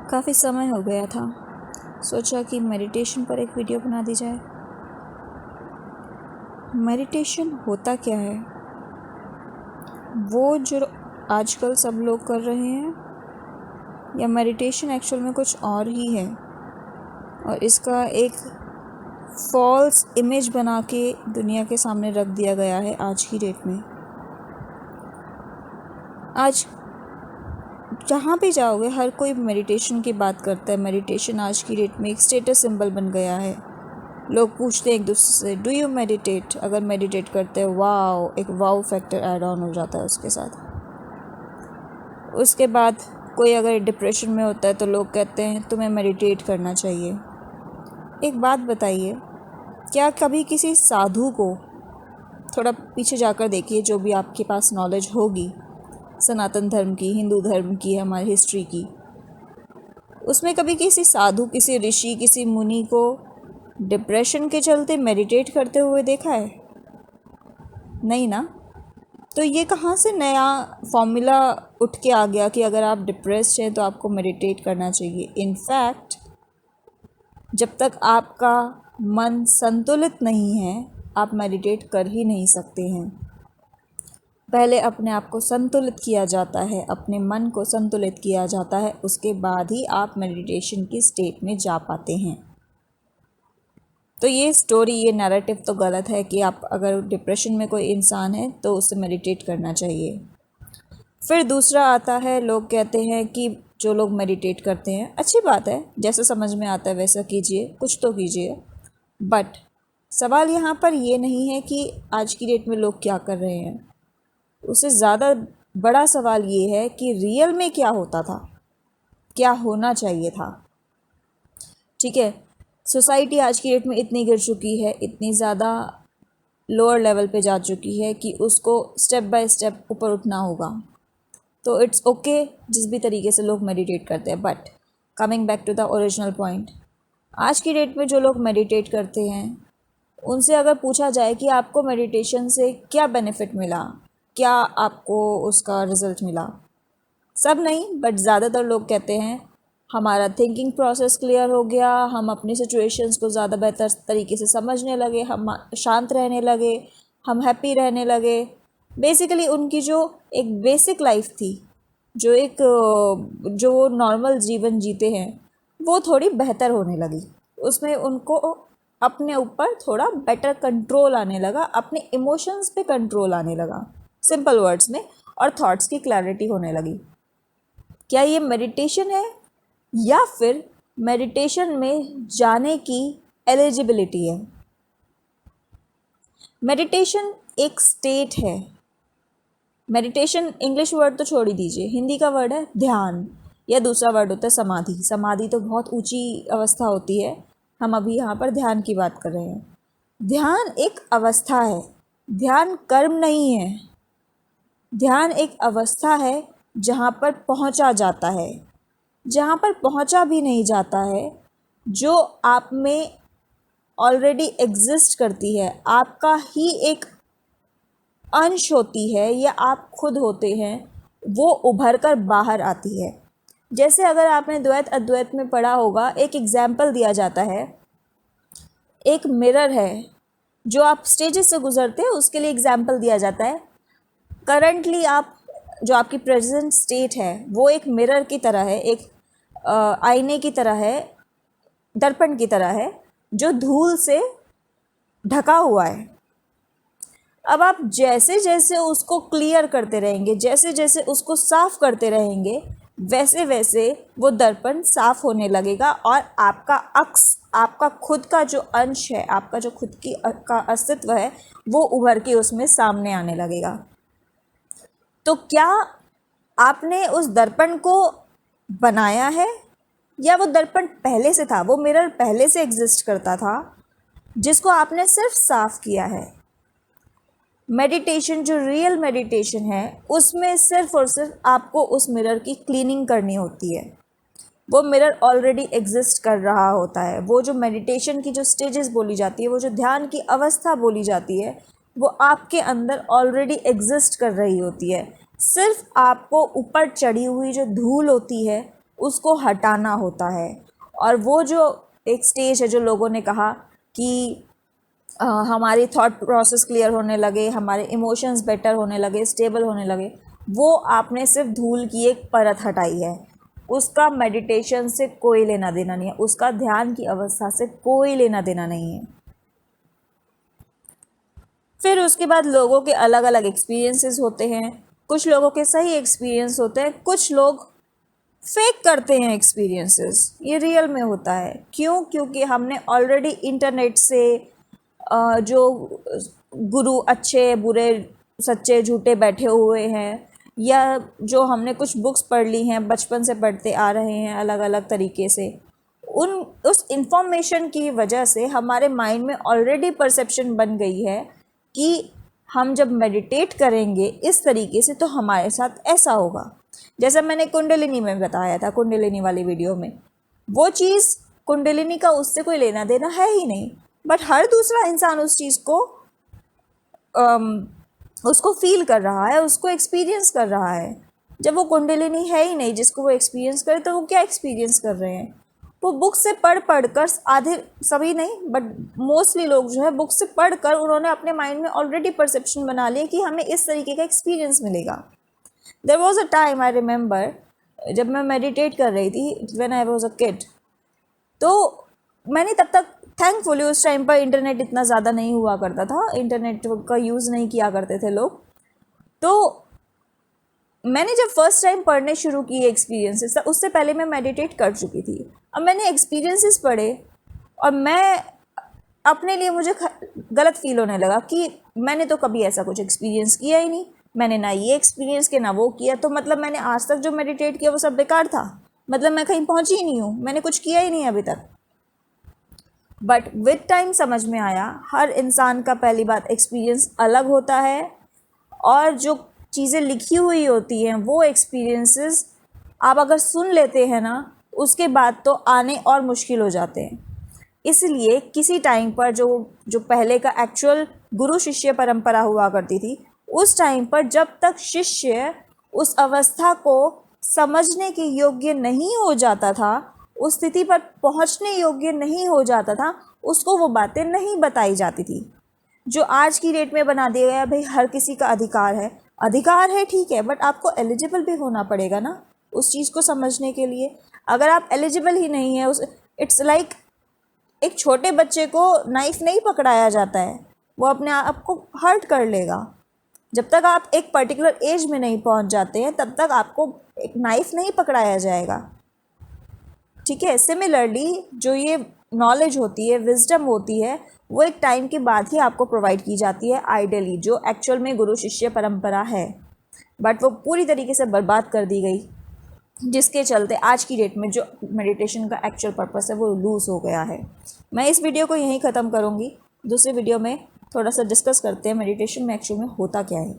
काफ़ी समय हो गया था, सोचा कि मेडिटेशन पर एक वीडियो बना दी जाए। मेडिटेशन होता क्या है? वो जो आजकल सब लोग कर रहे हैं, या मेडिटेशन एक्चुअल में कुछ और ही है और इसका एक फॉल्स इमेज बना के दुनिया के सामने रख दिया गया है आज की डेट में। आज जहाँ भी जाओगे हर कोई मेडिटेशन की बात करता है। मेडिटेशन आज की डेट में एक स्टेटस सिंबल बन गया है। लोग पूछते हैं एक दूसरे से, डू यू मेडिटेट? अगर मेडिटेट करते हैं, वाओ, एक वाओ फैक्टर ऐड ऑन हो जाता है उसके साथ। उसके बाद कोई अगर डिप्रेशन में होता है तो लोग कहते हैं तुम्हें मेडिटेट करना चाहिए। एक बात बताइए, क्या कभी किसी साधु को, थोड़ा पीछे जाकर देखिए, जो भी आपके पास नॉलेज होगी सनातन धर्म की, हिंदू धर्म की, हमारी हिस्ट्री की, उसमें कभी किसी साधु, किसी ऋषि, किसी मुनि को डिप्रेशन के चलते मेडिटेट करते हुए देखा है? नहीं ना। तो ये कहाँ से नया फॉर्मूला उठ के आ गया कि अगर आप डिप्रेस्ड हैं तो आपको मेडिटेट करना चाहिए? इनफैक्ट जब तक आपका मन संतुलित नहीं है, आप मेडिटेट कर ही नहीं सकते हैं। पहले अपने आप को संतुलित किया जाता है, अपने मन को संतुलित किया जाता है, उसके बाद ही आप मेडिटेशन की स्टेट में जा पाते हैं। तो ये स्टोरी, ये नैरेटिव तो गलत है कि आप अगर डिप्रेशन में कोई इंसान है तो उसे मेडिटेट करना चाहिए। फिर दूसरा आता है, लोग कहते हैं कि जो लोग मेडिटेट करते हैं, अच्छी बात है, जैसे समझ में आता है वैसा कीजिए, कुछ तो कीजिए, बट सवाल यहाँ पर ये नहीं है कि आज की डेट में लोग क्या कर रहे हैं। उससे ज़्यादा बड़ा सवाल ये है कि रियल में क्या होता था, क्या होना चाहिए था। ठीक है, सोसाइटी आज की डेट में इतनी गिर चुकी है, इतनी ज़्यादा लोअर लेवल पे जा चुकी है कि उसको स्टेप बाय स्टेप ऊपर उठना होगा। तो इट्स ओके जिस भी तरीके से लोग मेडिटेट करते हैं, but coming back to the original point, आज की डेट में जो लोग मेडिटेट करते हैं उनसे अगर पूछा जाए कि आपको मेडिटेशन से क्या बेनिफिट मिला, क्या आपको उसका रिज़ल्ट मिला, सब नहीं बट ज़्यादातर लोग कहते हैं हमारा थिंकिंग प्रोसेस क्लियर हो गया, हम अपनी सिचुएशंस को ज़्यादा बेहतर तरीके से समझने लगे, हम शांत रहने लगे, हम हैप्पी रहने लगे। बेसिकली उनकी जो एक बेसिक लाइफ थी, जो नॉर्मल जीवन जीते हैं, वो थोड़ी बेहतर होने लगी। उसमें उनको अपने ऊपर थोड़ा बेटर कंट्रोल आने लगा, अपने इमोशंस पे कंट्रोल आने लगा, सिंपल वर्ड्स में, और थॉट्स की क्लैरिटी होने लगी। क्या ये मेडिटेशन है या फिर मेडिटेशन में जाने की एलिजिबिलिटी है? मेडिटेशन एक स्टेट है। मेडिटेशन इंग्लिश वर्ड तो छोड़ ही दीजिए, हिंदी का वर्ड है ध्यान, या दूसरा वर्ड होता है समाधि। समाधि तो बहुत ऊंची अवस्था होती है, हम अभी यहाँ पर ध्यान की बात कर रहे हैं। ध्यान एक अवस्था है, ध्यान कर्म नहीं है। ध्यान एक अवस्था है जहाँ पर पहुँचा जाता है, जहाँ पर पहुँचा भी नहीं जाता है, जो आप में ऑलरेडी एग्जिस्ट करती है, आपका ही एक अंश होती है, या आप खुद होते हैं, वो उभर कर बाहर आती है। जैसे अगर आपने द्वैत अद्वैत में पढ़ा होगा, एक एग्जाम्पल दिया जाता है, एक मिरर है, जो आप स्टेजेस से गुजरते हैं उसके लिए एग्जाम्पल दिया जाता है। करंटली आप, जो आपकी प्रेजेंट स्टेट है, वो एक मिरर की तरह है, एक आईने की तरह है, दर्पण की तरह है, जो धूल से ढका हुआ है। अब आप जैसे जैसे उसको क्लियर करते रहेंगे, जैसे जैसे उसको साफ करते रहेंगे, वैसे वैसे वो दर्पण साफ होने लगेगा और आपका अक्स, आपका खुद का जो अंश है, आपका जो खुद की का अस्तित्व है, वो उभर के उसमें सामने आने लगेगा। तो क्या आपने उस दर्पण को बनाया है, या वो दर्पण पहले से था, वो मिरर पहले से एग्जिस्ट करता था, जिसको आपने सिर्फ साफ किया है? मेडिटेशन, जो रियल मेडिटेशन है, उसमें सिर्फ और सिर्फ आपको उस मिरर की क्लीनिंग करनी होती है। वो मिरर ऑलरेडी एग्जिस्ट कर रहा होता है। वो जो मेडिटेशन की जो स्टेजेस बोली जाती है, वो जो ध्यान की अवस्था बोली जाती है, वो आपके अंदर ऑलरेडी एग्जिस्ट कर रही होती है। सिर्फ आपको ऊपर चढ़ी हुई जो धूल होती है, उसको हटाना होता है। और वो जो एक स्टेज है जो लोगों ने कहा कि हमारी थॉट प्रोसेस क्लियर होने लगे, हमारे इमोशंस बेटर होने लगे, स्टेबल होने लगे, वो आपने सिर्फ धूल की एक परत हटाई है। उसका मेडिटेशन से कोई लेना देना नहीं है, उसका ध्यान की अवस्था से कोई लेना देना नहीं है। फिर उसके बाद लोगों के अलग अलग एक्सपीरियंसेस होते हैं। कुछ लोगों के सही एक्सपीरियंस होते हैं, कुछ लोग फेक करते हैं एक्सपीरियंसेस। ये रियल में होता है। क्यों? क्योंकि हमने ऑलरेडी इंटरनेट से जो गुरु अच्छे बुरे सच्चे झूठे बैठे हुए हैं, या जो हमने कुछ बुक्स पढ़ ली हैं, बचपन से पढ़ते आ रहे हैं अलग अलग तरीके से, उस इंफॉर्मेशन की वजह से हमारे माइंड में ऑलरेडी परसेप्शन बन गई है कि हम जब मेडिटेट करेंगे इस तरीके से तो हमारे साथ ऐसा होगा। जैसा मैंने कुंडलिनी में बताया था, कुंडलिनी वाली वीडियो में, वो चीज़ कुंडलिनी का उससे कोई लेना देना है ही नहीं, बट हर दूसरा इंसान उस चीज़ को उसको फील कर रहा है, उसको एक्सपीरियंस कर रहा है। जब वो कुंडलिनी है ही नहीं जिसको वो एक्सपीरियंस करे, तो वो क्या एक्सपीरियंस कर रहे हैं? वो बुक से पढ़ कर, आधे, सभी नहीं बट मोस्टली लोग जो है बुक से पढ़ कर उन्होंने अपने माइंड में ऑलरेडी परसेप्शन बना लिया कि हमें इस तरीके का एक्सपीरियंस मिलेगा। There was a time I remember, जब मैं मेडिटेट कर रही थी when I was a kid, तो मैंने तब तक थैंकफुली, उस टाइम पर इंटरनेट इतना ज़्यादा नहीं हुआ करता था, इंटरनेट का यूज़ नहीं किया करते थे लोग, तो मैंने जब फर्स्ट टाइम पढ़ने शुरू किए एक्सपीरियंसेस, उससे पहले मैं मेडिटेट कर चुकी थी। अब मैंने एक्सपीरियंसेस पढ़े और मैं अपने लिए मुझे गलत फील होने लगा कि मैंने तो कभी ऐसा कुछ एक्सपीरियंस किया ही नहीं, मैंने ना ये एक्सपीरियंस किया ना वो किया, तो मतलब मैंने आज तक जो मेडिटेट किया वो सब बेकार था, मतलब मैं कहीं पहुंची ही नहीं हूँ, मैंने कुछ किया ही नहीं अभी तक। बट विद टाइम समझ में आया, हर इंसान का पहली बात एक्सपीरियंस अलग होता है, और जो चीज़ें लिखी हुई होती हैं वो एक्सपीरियंसेस आप अगर सुन लेते हैं ना, उसके बाद तो आने और मुश्किल हो जाते हैं। इसलिए किसी टाइम पर जो पहले का एक्चुअल गुरु शिष्य परंपरा हुआ करती थी, उस टाइम पर जब तक शिष्य उस अवस्था को समझने के योग्य नहीं हो जाता था, उस स्थिति पर पहुंचने योग्य नहीं हो जाता था, उसको वो बातें नहीं बताई जाती थी। जो आज की डेट में बना दिया गया, भाई हर किसी का अधिकार है ठीक है, बट आपको एलिजिबल भी होना पड़ेगा ना उस चीज़ को समझने के लिए। अगर आप एलिजिबल ही नहीं है, उस इट्स लाइक एक छोटे बच्चे को नाइफ नहीं पकड़ाया जाता है, वो अपने आप को हर्ट कर लेगा। जब तक आप एक पर्टिकुलर एज में नहीं पहुंच जाते हैं, तब तक आपको एक नाइफ नहीं पकड़ाया जाएगा, ठीक है। सिमिलरली जो ये नॉलेज होती है, विजडम होती है, वो एक टाइम के बाद ही आपको प्रोवाइड की जाती है आइडियली, जो एक्चुअल में गुरु शिष्य परंपरा है, बट वो पूरी तरीके से बर्बाद कर दी गई, जिसके चलते आज की डेट में जो मेडिटेशन का एक्चुअल पर्पस है वो लूज़ हो गया है। मैं इस वीडियो को यहीं ख़त्म करूँगी, दूसरे वीडियो में थोड़ा सा डिस्कस करते हैं मेडिटेशन में एक्चुअल में होता क्या है।